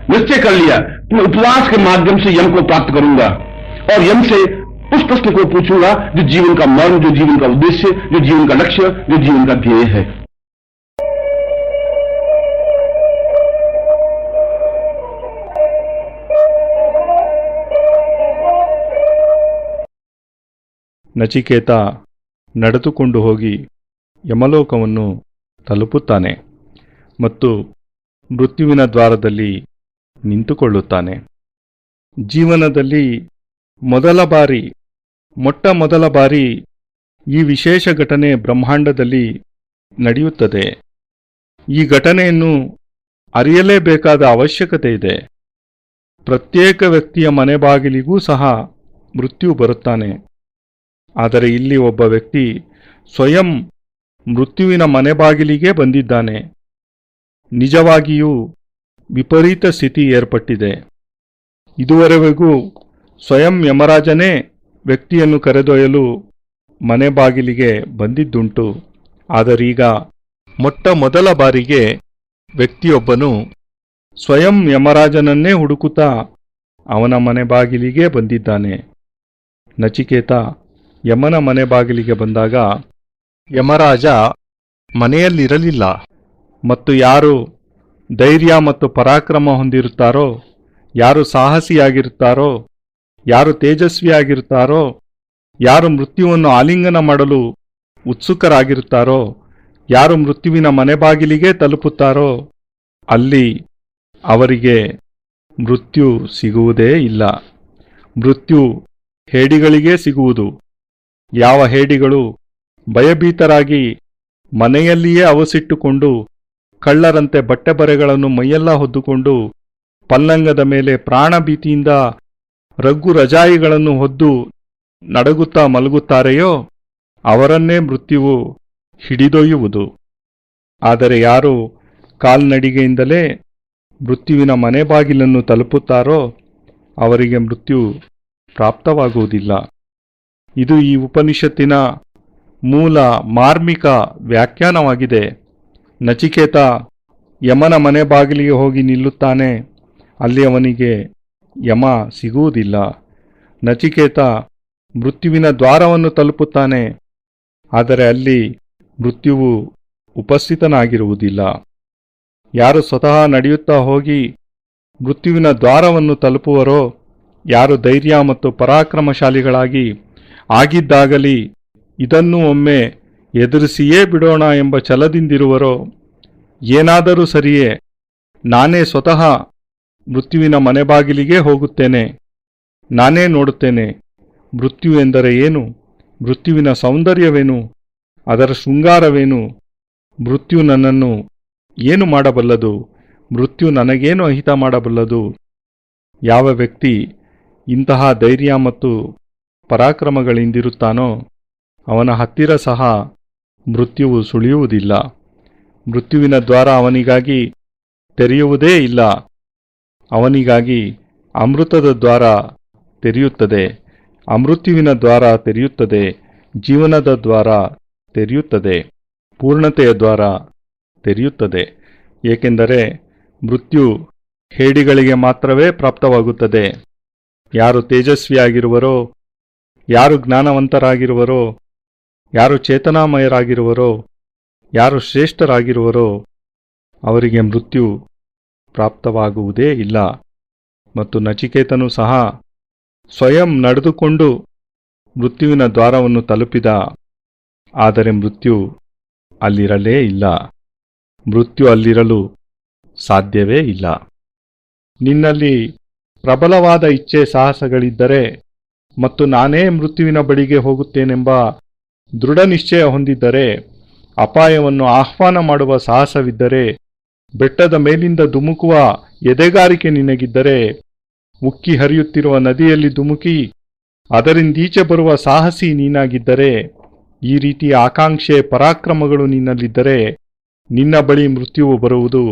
निश्चय कर लिया कि मैं उपवास के माध्यम से यम को प्राप्त करूंगा, और यम से उस प्रश्न को पूछूंगा जो जीवन का मर्म, जो जीवन का उद्देश्य, जो जीवन का लक्ष्य, जो जीवन का ध्येय है। ನಚಿಕೇತ ನಡೆದುಕೊಂಡು ಹೋಗಿ ಯಮಲೋಕವನ್ನು ತಲುಪುತ್ತಾನೆ ಮತ್ತು ಮೃತ್ಯುವಿನ ದ್ವಾರದಲ್ಲಿ ನಿಂತುಕೊಳ್ಳುತ್ತಾನೆ. ಜೀವನದಲ್ಲಿ ಮೊಟ್ಟ ಮೊದಲ ಬಾರಿ ಈ ವಿಶೇಷ ಘಟನೆ ಬ್ರಹ್ಮಾಂಡದಲ್ಲಿ ನಡೆಯುತ್ತದೆ. ಈ ಘಟನೆಯನ್ನು ಅರಿಯಲೇಬೇಕಾದ ಅವಶ್ಯಕತೆ ಇದೆ. ಪ್ರತ್ಯೇಕ ವ್ಯಕ್ತಿಯ ಮನೆ ಬಾಗಿಲಿಗೂ ಸಹ ಮೃತ್ಯು ಬರುತ್ತಾನೆ. ಆದರೆ ಇಲ್ಲಿ ಒಬ್ಬ ವ್ಯಕ್ತಿ ಸ್ವಯಂ ಮೃತ್ಯುವಿನ ಮನೆ ಬಾಗಿಲಿಗೆ ಬಂದಿದ್ದಾನೆ. ನಿಜವಾಗಿಯೂ ವಿಪರೀತ ಸ್ಥಿತಿ ಏರ್ಪಟ್ಟಿದೆ. ಇದುವರೆಗೂ ಸ್ವಯಂ ಯಮರಾಜನೇ ವ್ಯಕ್ತಿಯನ್ನು ಕರೆದೊಯ್ಯಲು ಮನೆ ಬಾಗಿಲಿಗೆ ಬಂದಿದ್ದುಂಟು. ಆದರೀಗ ಮೊಟ್ಟ ಮೊದಲ ಬಾರಿಗೆ ವ್ಯಕ್ತಿಯೊಬ್ಬನು ಸ್ವಯಂ ಯಮರಾಜನನ್ನೇ ಹುಡುಕುತ್ತಾ ಅವನ ಮನೆ ಬಾಗಿಲಿಗೆ ಬಂದಿದ್ದಾನೆ. ನಚಿಕೇತ ಯಮನ ಮನೆ ಬಾಗಿಲಿಗೆ ಬಂದಾಗ ಯಮರಾಜ ಮನೆಯಲ್ಲಿರಲಿಲ್ಲ. ಮತ್ತು ಯಾರು ಧೈರ್ಯ ಮತ್ತು ಪರಾಕ್ರಮ ಹೊಂದಿರುತ್ತಾರೋ, ಯಾರು ಸಾಹಸಿಯಾಗಿರುತ್ತಾರೋ, ಯಾರು ತೇಜಸ್ವಿಯಾಗಿರುತ್ತಾರೋ, ಯಾರು ಮೃತ್ಯುವನ್ನು ಆಲಿಂಗನ ಮಾಡಲು ಉತ್ಸುಕರಾಗಿರುತ್ತಾರೋ, ಯಾರು ಮೃತ್ಯುವಿನ ಮನೆ ಬಾಗಿಲಿಗೆ ತಲುಪುತ್ತಾರೋ ಅಲ್ಲಿ ಅವರಿಗೆ ಮೃತ್ಯು ಸಿಗುವುದೇ ಇಲ್ಲ. ಮೃತ್ಯು ಹೇಡಿಗಳಿಗೇ ಸಿಗುವುದು. ಯಾವ ಹೇಡಿಗಳು ಭಯಭೀತರಾಗಿ ಮನೆಯಲ್ಲಿಯೇ ಅವಸಿಟ್ಟುಕೊಂಡು ಕಳ್ಳರಂತೆ ಬಟ್ಟೆ ಬರೆಗಳನ್ನು ಮೈಯೆಲ್ಲ ಹೊದ್ದುಕೊಂಡು ಪಲ್ಲಂಗದ ಮೇಲೆ ಪ್ರಾಣಭೀತಿಯಿಂದ ರಗ್ಗು ರಜಾಯಿಗಳನ್ನು ಹೊದ್ದು ನಡಗುತ್ತಾ ಮಲಗುತ್ತಾರೆಯೋ ಅವರನ್ನೇ ಮೃತ್ಯುವು ಹಿಡಿದೊಯ್ಯುವುದು. ಆದರೆ ಯಾರು ಕಾಲ್ನಡಿಗೆಯಿಂದಲೇ ಮೃತ್ಯುವಿನ ಮನೆ ಬಾಗಿಲನ್ನು ತಲುಪುತ್ತಾರೋ ಅವರಿಗೆ ಮೃತ್ಯು ಪ್ರಾಪ್ತವಾಗುವುದಿಲ್ಲ. ಇದು ಈ ಉಪನಿಷತ್ತಿನ ಮೂಲ ಮಾರ್ಮಿಕ ವ್ಯಾಖ್ಯಾನವಾಗಿದೆ. ನಚಿಕೇತ ಯಮನ ಮನೆ ಬಾಗಿಲಿಗೆ ಹೋಗಿ ನಿಲ್ಲುತ್ತಾನೆ. ಅಲ್ಲಿ ಅವನಿಗೆ ಯಮ ಸಿಗುವುದಿಲ್ಲ. ನಚಿಕೇತ ಮೃತ್ಯುವಿನ ದ್ವಾರವನ್ನು ತಲುಪುತ್ತಾನೆ. ಆದರೆ ಅಲ್ಲಿ ಮೃತ್ಯುವು ಉಪಸ್ಥಿತನಾಗಿರುವುದಿಲ್ಲ. ಯಾರು ಸ್ವತಃ ನಡೆಯುತ್ತಾ ಹೋಗಿ ಮೃತ್ಯುವಿನ ದ್ವಾರವನ್ನು ತಲುಪುವರೋ, ಯಾರು ಧೈರ್ಯ ಮತ್ತು ಪರಾಕ್ರಮಶಾಲಿಗಳಾಗಿ ಆಗಿದ್ದಾಗಲಿ ಇದನ್ನು ಒಮ್ಮೆ ಎದುರಿಸಿಯೇ ಬಿಡೋಣ ಎಂಬ ಛಲದಿಂದಿರುವರೋ, ಏನಾದರೂ ಸರಿಯೇ ನಾನೇ ಸ್ವತಃ ಮೃತ್ಯುವಿನ ಮನೆ ಬಾಗಿಲಿಗೆ ಹೋಗುತ್ತೇನೆ, ನಾನೇ ನೋಡುತ್ತೇನೆ ಮೃತ್ಯು ಎಂದರೆ ಏನು, ಮೃತ್ಯುವಿನ ಸೌಂದರ್ಯವೇನು, ಅದರ ಶೃಂಗಾರವೇನು, ಮೃತ್ಯು ನನ್ನನ್ನು ಏನು ಮಾಡಬಲ್ಲದು? ಮೃತ್ಯು ನನಗೇನು ಅಹಿತ ಮಾಡಬಲ್ಲದು? ಯಾವ ವ್ಯಕ್ತಿ ಇಂತಹ ಧೈರ್ಯ ಮತ್ತು ಪರಾಕ್ರಮಗಳಿಂದಿರುತ್ತಾನೋ ಅವನ ಹತ್ತಿರ ಸಹ ಮೃತ್ಯುವು ಸುಳಿಯುವುದಿಲ್ಲ. ಮೃತ್ಯುವಿನ ದ್ವಾರ ಅವನಿಗಾಗಿ ತೆರೆಯುವುದೇ ಇಲ್ಲ. ಅವನಿಗಾಗಿ ಅಮೃತದ ದ್ವಾರ ತೆರೆಯುತ್ತದೆ, ಅಮೃತ್ಯುವಿನ ದ್ವಾರ ತೆರೆಯುತ್ತದೆ, ಜೀವನದ ದ್ವಾರ ತೆರೆಯುತ್ತದೆ, ಪೂರ್ಣತೆಯ ದ್ವಾರ ತೆರೆಯುತ್ತದೆ. ಏಕೆಂದರೆ ಮೃತ್ಯು ಹೇಡಿಗಳಿಗೆ ಮಾತ್ರವೇ ಪ್ರಾಪ್ತವಾಗುತ್ತದೆ. ಯಾರು ತೇಜಸ್ವಿಯಾಗಿರುವರೋ, ಯಾರು ಜ್ಞಾನವಂತರಾಗಿರುವರೋ, ಯಾರು ಚೇತನಾಮಯರಾಗಿರುವರೋ, ಯಾರು ಶ್ರೇಷ್ಠರಾಗಿರುವರೋ ಅವರಿಗೆ ಮೃತ್ಯು ಪ್ರಾಪ್ತವಾಗುವುದೇ ಇಲ್ಲ. ಮತ್ತು ನಚಿಕೇತನು ಸಹ ಸ್ವಯಂ ನಡೆದುಕೊಂಡು ಮೃತ್ಯುವಿನ ದ್ವಾರವನ್ನು ತಲುಪಿದ. ಆದರೆ ಮೃತ್ಯು ಅಲ್ಲಿರಲೇ ಇಲ್ಲ. ಮೃತ್ಯು ಅಲ್ಲಿರಲು ಸಾಧ್ಯವೇ ಇಲ್ಲ. ನಿನ್ನಲ್ಲಿ ಪ್ರಬಲವಾದ ಇಚ್ಛೆ ಸಾಹಸಗಳಿದ್ದರೆ ಮತ್ತು ನಾನೇ ಮೃತ್ಯುವಿನ ಬಳಿಗೆ ಹೋಗುತ್ತೇನೆಂಬ ದೃಢ ನಿಶ್ಚಯ ಹೊಂದಿದ್ದರೆ, ಅಪಾಯವನ್ನು ಆಹ್ವಾನ ಮಾಡುವ ಸಾಹಸವಿದ್ದರೆ, ಬೆಟ್ಟದ ಮೇಲಿಂದ ಧುಮುಕುವ ಎದೆಗಾರಿಕೆ ನಿನಗಿದ್ದರೆ, ಉಕ್ಕಿ ಹರಿಯುತ್ತಿರುವ ನದಿಯಲ್ಲಿ ಧುಮುಕಿ ಅದರಿಂದೀಚೆ ಬರುವ ಸಾಹಸಿ ನೀನಾಗಿದ್ದರೆ, ಈ ರೀತಿಯ ಆಕಾಂಕ್ಷೆ ಪರಾಕ್ರಮಗಳು ನಿನ್ನಲ್ಲಿದ್ದರೆ ನಿನ್ನ ಬಳಿ ಮೃತ್ಯುವು ಬರುವುದು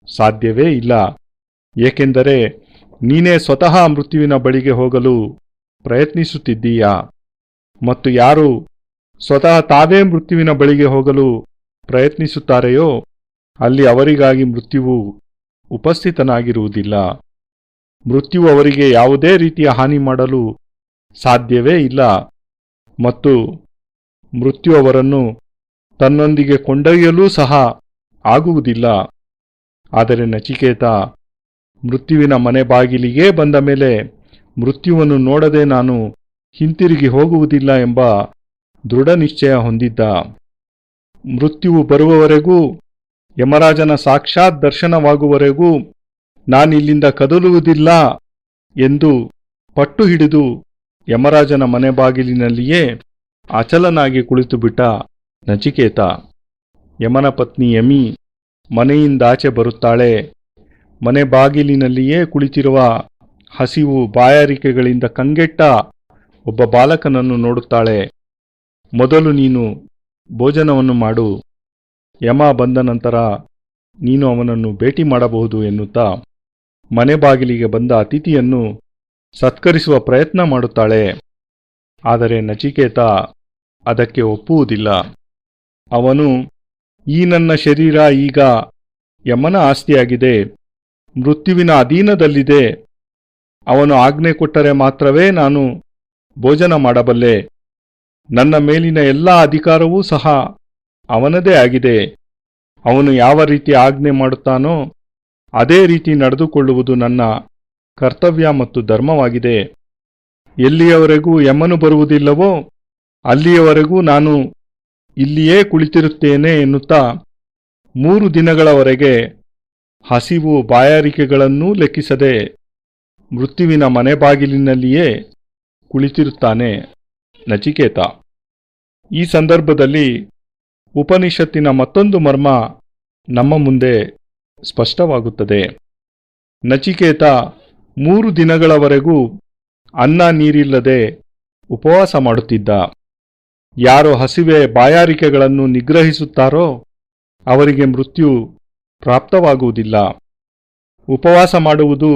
ಸಾಧ್ಯವೇ ಇಲ್ಲ. ಏಕೆಂದರೆ ನೀನೇ ಸ್ವತಃ ಮೃತ್ಯುವಿನ ಬಳಿಗೆ ಹೋಗಲು ಪ್ರಯತ್ನಿಸುತ್ತಿದ್ದೀಯಾ. ಮತ್ತು ಯಾರು ಸ್ವತಃ ತಾವೇ ಮೃತ್ಯುವಿನ ಬಳಿಗೆ ಹೋಗಲು ಪ್ರಯತ್ನಿಸುತ್ತಾರೆಯೋ ಅಲ್ಲಿ ಅವರಿಗಾಗಿ ಮೃತ್ಯುವು ಉಪಸ್ಥಿತನಾಗಿರುವುದಿಲ್ಲ. ಮೃತ್ಯುವು ಅವರಿಗೆ ಯಾವುದೇ ರೀತಿಯ ಹಾನಿ ಮಾಡಲು ಸಾಧ್ಯವೇ ಇಲ್ಲ ಮತ್ತು ಮೃತ್ಯು ಅವರನ್ನು ತನ್ನೊಂದಿಗೆ ಕೊಂಡೊಯ್ಯಲೂ ಸಹ ಆಗುವುದಿಲ್ಲ. ಆದರೆ ನಚಿಕೇತ ಮೃತ್ಯುವಿನ ಮನೆ ಬಾಗಿಲಿಗೇ ಬಂದ ಮೇಲೆ ಮೃತ್ಯುವನ್ನು ನೋಡದೆ ನಾನು ಹಿಂತಿರುಗಿ ಹೋಗುವುದಿಲ್ಲ ಎಂಬ ದೃಢ ನಿಶ್ಚಯ ಹೊಂದಿದ್ದ. ಮೃತ್ಯುವು ಬರುವವರೆಗೂ, ಯಮರಾಜನ ಸಾಕ್ಷಾತ್ ದರ್ಶನವಾಗುವವರೆಗೂ ನಾನಿಲ್ಲಿಂದ ಕದಲುವುದಿಲ್ಲ ಎಂದು ಪಟ್ಟು ಹಿಡಿದು ಯಮರಾಜನ ಮನೆ ಬಾಗಿಲಿನಲ್ಲಿಯೇ ಅಚಲನಾಗಿ ಕುಳಿತುಬಿಟ್ಟ ನಚಿಕೇತ. ಯಮನ ಪತ್ನಿ ಯಮಿ ಮನೆಯಿಂದಾಚೆ ಬರುತ್ತಾಳೆ. ಮನೆ ಬಾಗಿಲಿನಲ್ಲಿಯೇ ಕುಳಿತಿರುವ ಹಸಿವು ಬಾಯಾರಿಕೆಗಳಿಂದ ಕಂಗೆಟ್ಟ ಒಬ್ಬ ಬಾಲಕನನ್ನು ನೋಡುತ್ತಾಳೆ. ಮೊದಲು ನೀನು ಭೋಜನವನ್ನು ಮಾಡು, ಯಮ ಬಂದ ನಂತರ ನೀನು ಅವನನ್ನು ಭೇಟಿ ಮಾಡಬಹುದು ಎನ್ನುತ್ತಾ ಮನೆ ಬಾಗಿಲಿಗೆ ಬಂದ ಅತಿಥಿಯನ್ನು ಸತ್ಕರಿಸುವ ಪ್ರಯತ್ನ ಮಾಡುತ್ತಾಳೆ. ಆದರೆ ನಚಿಕೇತ ಅದಕ್ಕೆ ಒಪ್ಪುವುದಿಲ್ಲ. ಅವನು, ಈ ನನ್ನ ಶರೀರ ಈಗ ಯಮನ ಆಸ್ತಿಯಾಗಿದೆ, ಮೃತ್ಯುವಿನ ಅಧೀನದಲ್ಲಿದೆ. ಅವನು ಆಜ್ಞೆ ಕೊಟ್ಟರೆ ಮಾತ್ರವೇ ನಾನು ಭೋಜನ ಮಾಡಬಲ್ಲೆ. ನನ್ನ ಮೇಲಿನ ಎಲ್ಲ ಅಧಿಕಾರವೂ ಸಹ ಅವನದೇ ಆಗಿದೆ. ಅವನು ಯಾವ ರೀತಿ ಆಜ್ಞೆ ಮಾಡುತ್ತಾನೋ ಅದೇ ರೀತಿ ನಡೆದುಕೊಳ್ಳುವುದು ನನ್ನ ಕರ್ತವ್ಯ ಮತ್ತು ಧರ್ಮವಾಗಿದೆ. ಎಲ್ಲಿಯವರೆಗೂ ಯಮನು ಬರುವುದಿಲ್ಲವೋ ಅಲ್ಲಿಯವರೆಗೂ ನಾನು ಇಲ್ಲಿಯೇ ಕುಳಿತಿರುತ್ತೇನೆ ಎನ್ನುತ್ತಾ 3 ದಿನಗಳವರೆಗೆ ಹಸಿವು ಬಾಯಾರಿಕೆಗಳನ್ನೂ ಲೆಕ್ಕಿಸದೆ ಮೃತ್ಯುವಿನ ಮನೆ ಬಾಗಿಲಿನಲ್ಲಿಯೇ ಕುಳಿತಿರುತ್ತಾನೆ ನಚಿಕೇತ. ಈ ಸಂದರ್ಭದಲ್ಲಿ ಉಪನಿಷತ್ತಿನ ಮತ್ತೊಂದು ಮರ್ಮ ನಮ್ಮ ಮುಂದೆ ಸ್ಪಷ್ಟವಾಗುತ್ತದೆ. ನಚಿಕೇತ 3 ದಿನಗಳವರೆಗೂ ಅನ್ನ ನೀರಿಲ್ಲದೆ ಉಪವಾಸ ಮಾಡುತ್ತಿದ್ದ. ಯಾರು ಹಸಿವೆ ಬಾಯಾರಿಕೆಗಳನ್ನು ನಿಗ್ರಹಿಸುತ್ತಾರೋ ಅವರಿಗೆ ಮೃತ್ಯು ಪ್ರಾಪ್ತವಾಗುವುದಿಲ್ಲ. ಉಪವಾಸ ಮಾಡುವುದು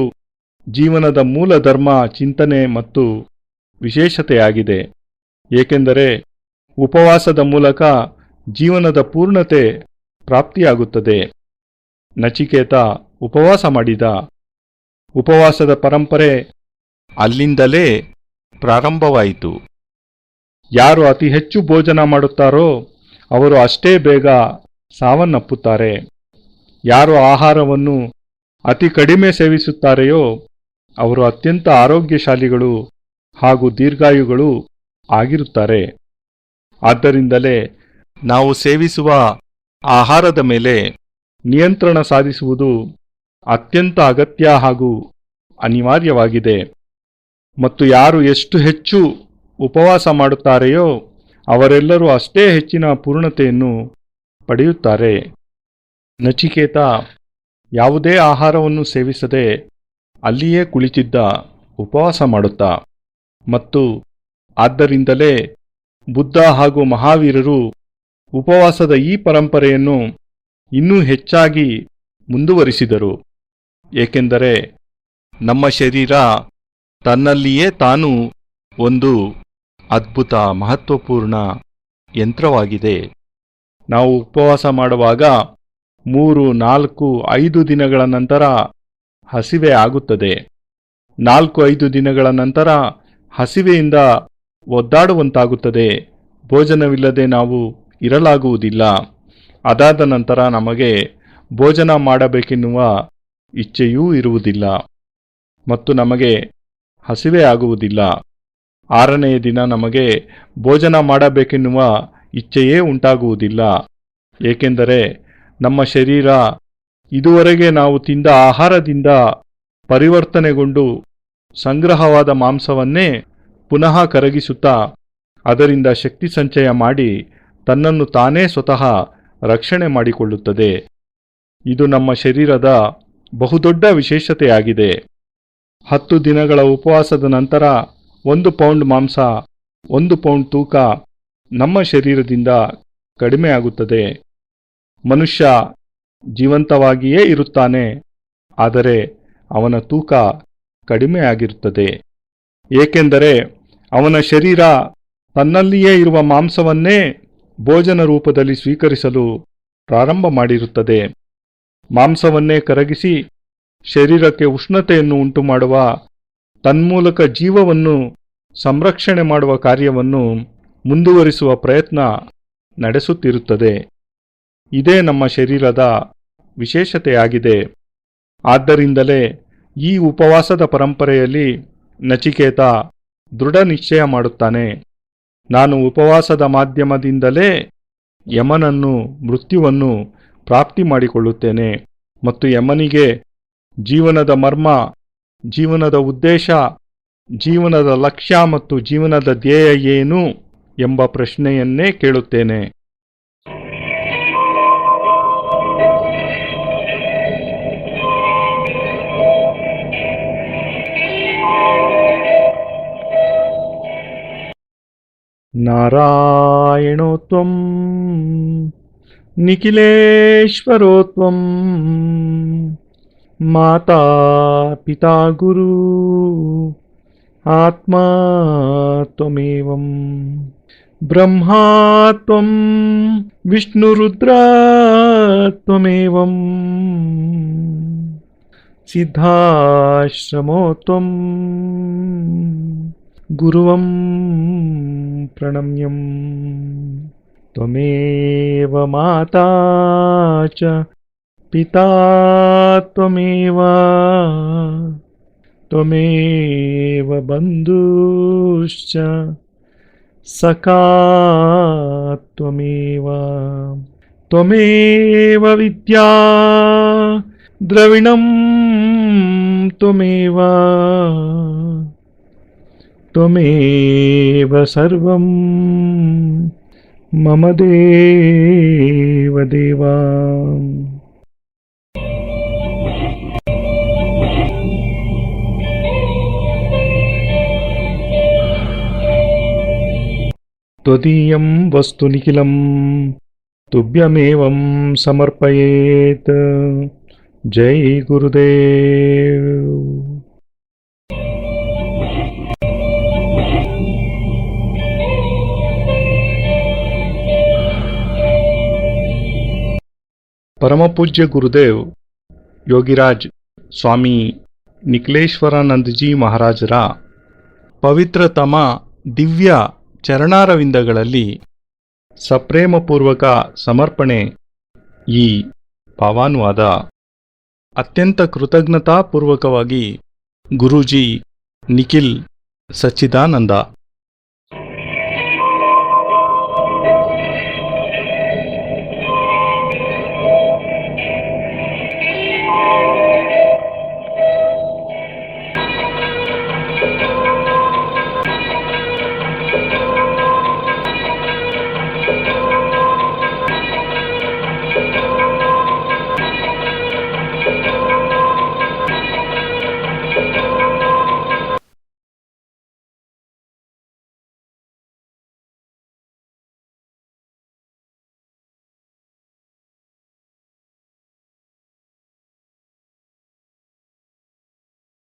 ಜೀವನದ ಮೂಲ ಧರ್ಮ, ಚಿಂತನೆ ಮತ್ತು ವಿಶೇಷತೆಯಾಗಿದೆ. ಏಕೆಂದರೆ ಉಪವಾಸದ ಮೂಲಕ ಜೀವನದ ಪೂರ್ಣತೆ ಪ್ರಾಪ್ತಿಯಾಗುತ್ತದೆ. ನಚಿಕೇತ ಉಪವಾಸ ಮಾಡಿದ. ಉಪವಾಸದ ಪರಂಪರೆ ಅಲ್ಲಿಂದಲೇ ಪ್ರಾರಂಭವಾಯಿತು. ಯಾರು ಅತಿ ಹೆಚ್ಚು ಭೋಜನ ಮಾಡುತ್ತಾರೋ ಅವರು ಅಷ್ಟೇ ಬೇಗ ಸಾವನ್ನಪ್ಪುತ್ತಾರೆ. ಯಾರು ಆಹಾರವನ್ನು ಅತಿ ಕಡಿಮೆ ಸೇವಿಸುತ್ತಾರೆಯೋ ಅವರು ಅತ್ಯಂತ ಆರೋಗ್ಯಶಾಲಿಗಳು ಹಾಗೂ ದೀರ್ಘಾಯುಗಳು ಆಗಿರುತ್ತಾರೆ. ಆದ್ದರಿಂದಲೇ ನಾವು ಸೇವಿಸುವ ಆಹಾರದ ಮೇಲೆ ನಿಯಂತ್ರಣ ಸಾಧಿಸುವುದು ಅತ್ಯಂತ ಅಗತ್ಯ ಹಾಗೂ ಅನಿವಾರ್ಯವಾಗಿದೆ. ಮತ್ತು ಯಾರು ಎಷ್ಟು ಹೆಚ್ಚು ಉಪವಾಸ ಮಾಡುತ್ತಾರೆಯೋ ಅವರೆಲ್ಲರೂ ಅಷ್ಟೇ ಹೆಚ್ಚಿನ ಪೂರ್ಣತೆಯನ್ನು ಪಡೆಯುತ್ತಾರೆ. ನಚಿಕೇತ ಯಾವುದೇ ಆಹಾರವನ್ನು ಸೇವಿಸದೆ ಅಲ್ಲಿಯೇ ಕುಳಿತಿದ್ದ, ಉಪವಾಸ ಮಾಡುತ್ತಾ. ಮತ್ತು ಆದ್ದರಿಂದಲೇ ಬುದ್ಧ ಹಾಗೂ ಮಹಾವೀರರು ಉಪವಾಸದ ಈ ಪರಂಪರೆಯನ್ನು ಇನ್ನೂ ಹೆಚ್ಚಾಗಿ ಮುಂದುವರಿಸಿದರು. ಏಕೆಂದರೆ ನಮ್ಮ ಶರೀರ ತನ್ನಲ್ಲಿಯೇ ತಾನು ಒಂದು ಅದ್ಭುತ ಮಹತ್ವಪೂರ್ಣ ಯಂತ್ರವಾಗಿದೆ. ನಾವು ಉಪವಾಸ ಮಾಡುವಾಗ 3, 4, 5 ದಿನಗಳ ನಂತರ ಹಸಿವೆ ಆಗುತ್ತದೆ. 4-5 ದಿನಗಳ ನಂತರ ಹಸಿವೆಯಿಂದ ಒದ್ದಾಡುವಂತಾಗುತ್ತದೆ. ಭೋಜನವಿಲ್ಲದೆ ನಾವು ಇರಲಾಗುವುದಿಲ್ಲ. ಅದಾದ ನಂತರ ನಮಗೆ ಭೋಜನ ಮಾಡಬೇಕೆನ್ನುವ ಇಚ್ಛೆಯೂ ಇರುವುದಿಲ್ಲ ಮತ್ತು ನಮಗೆ ಹಸಿವೆ ಆಗುವುದಿಲ್ಲ. 6ನೆಯ ದಿನ ನಮಗೆ ಭೋಜನ ಮಾಡಬೇಕೆನ್ನುವ ಇಚ್ಛೆಯೇ ಉಂಟಾಗುವುದಿಲ್ಲ. ಏಕೆಂದರೆ ನಮ್ಮ ಶರೀರ ಇದುವರೆಗೆ ನಾವು ತಿಂದ ಆಹಾರದಿಂದ ಪರಿವರ್ತನೆಗೊಂಡು ಸಂಗ್ರಹವಾದ ಮಾಂಸವನ್ನೇ ಪುನಃ ಕರಗಿಸುತ್ತಾ ಅದರಿಂದ ಶಕ್ತಿ ಸಂಚಯ ಮಾಡಿ ತನ್ನನ್ನು ತಾನೇ ಸ್ವತಃ ರಕ್ಷಣೆ ಮಾಡಿಕೊಳ್ಳುತ್ತದೆ. ಇದು ನಮ್ಮ ಶರೀರದ ಬಹುದೊಡ್ಡ ವಿಶೇಷತೆಯಾಗಿದೆ. 10 ದಿನಗಳ ಉಪವಾಸದ ನಂತರ 1 ಪೌಂಡ್ ಮಾಂಸ, 1 ಪೌಂಡ್ ತೂಕ ನಮ್ಮ ಶರೀರದಿಂದ ಕಡಿಮೆಯಾಗುತ್ತದೆ. ಮನುಷ್ಯ ಜೀವಂತವಾಗಿಯೇ ಇರುತ್ತಾನೆ, ಆದರೆ ಅವನ ತೂಕ ಕಡಿಮೆಯಾಗಿರುತ್ತದೆ. ಏಕೆಂದರೆ ಅವನ ಶರೀರ ತನ್ನಲ್ಲಿಯೇ ಇರುವ ಮಾಂಸವನ್ನೇ ಭೋಜನ ರೂಪದಲ್ಲಿ ಸ್ವೀಕರಿಸಲು ಪ್ರಾರಂಭ ಮಾಡಿರುತ್ತದೆ. ಮಾಂಸವನ್ನೇ ಕರಗಿಸಿ ಶರೀರಕ್ಕೆ ಉಷ್ಣತೆಯನ್ನು ಉಂಟುಮಾಡುವ, ತನ್ಮೂಲಕ ಜೀವವನ್ನು ಸಂರಕ್ಷಣೆ ಮಾಡುವ ಕಾರ್ಯವನ್ನು ಮುಂದುವರಿಸುವ ಪ್ರಯತ್ನ ನಡೆಸುತ್ತಿರುತ್ತದೆ. ಇದೇ ನಮ್ಮ ಶರೀರದ ವಿಶೇಷತೆಯಾಗಿದೆ. ಆದ್ದರಿಂದಲೇ ಈ ಉಪವಾಸದ ಪರಂಪರೆಯಲ್ಲಿ ನಚಿಕೇತ ದೃಢ ನಿಶ್ಚಯ ಮಾಡುತ್ತಾನೆ. ನಾನು ಉಪವಾಸದ ಮಾಧ್ಯಮದಿಂದಲೇ ಯಮನನ್ನು, ಮೃತ್ಯುವನ್ನು ಪ್ರಾಪ್ತಿ ಮಾಡಿಕೊಳ್ಳುತ್ತೇನೆ ಮತ್ತು ಯಮನಿಗೆ ಜೀವನದ ಮರ್ಮ, ಜೀವನದ ಉದ್ದೇಶ, ಜೀವನದ ಲಕ್ಷ್ಯ ಮತ್ತು ಜೀವನದ ಧ್ಯೇಯ ಏನು ಎಂಬ ಪ್ರಶ್ನೆಯನ್ನೇ ಕೇಳುತ್ತೇನೆ. ನಾರಾಯಣೋತ್ವಂ ನಿಖಿಲೇಶ್ವರೋತ್ವಂ ಮಾತಾ ಪಿತಾ ಗುರು ಆತ್ಮಾ ತ್ವಮೇವಂ ಬ್ರಹ್ಮಾ ತ್ವಂ ವಿಷ್ಣುರುದ್ರ ತ್ವಮೇವಂ ಸಿದ್ಧಾಶ್ರಮೋ ತ್ವಂ ಗುರುವಂ ಪ್ರಣಮ್ಯಂ ತ್ವಮೇವ ಮಾತಾ ಚ ಪಿತಾ ತ್ವಮೇವ ತ್ವಮೇವ ಬಂಧುಶ್ಚ ಸಖಾ ತ್ವಮೇವ ತ್ವಮೇವ ವಿದ್ಯಾ ದ್ರವಿಣಂ ತ್ವಮೇವ ತ್ವಮೇವ ಸರ್ವಂ ಮಮ ದೇವ ದೇವ. ತ್ವದೀಯಂ ವಸ್ತು ನಿಖಿಲಂ ತುಭ್ಯಮೇವಂ ಸಮರ್ಪಯೇತ್. ಜೈ ಗುರುದೇವ್. ಪರಮಪೂಜ್ಯ ಗುರುದೇವ್ ಯೋಗಿರಾಜ್ ಸ್ವಾಮಿ ನಿಖಿಲೇಶ್ವರಾನಂದಜಿ ಮಹಾರಾಜರ ಪವಿತ್ರತಮ ದಿವ್ಯ ಚರಣಾರವಿಂದಗಳಲ್ಲಿ ಸಪ್ರೇಮಪೂರ್ವಕ ಸಮರ್ಪಣೆ ಈ ಭಾವಾನುವಾದ. ಅತ್ಯಂತ ಕೃತಜ್ಞತಾಪೂರ್ವಕವಾಗಿ ಗುರೂಜಿ ನಿಖಿಲ್ ಸಚ್ಚಿದಾನಂದ.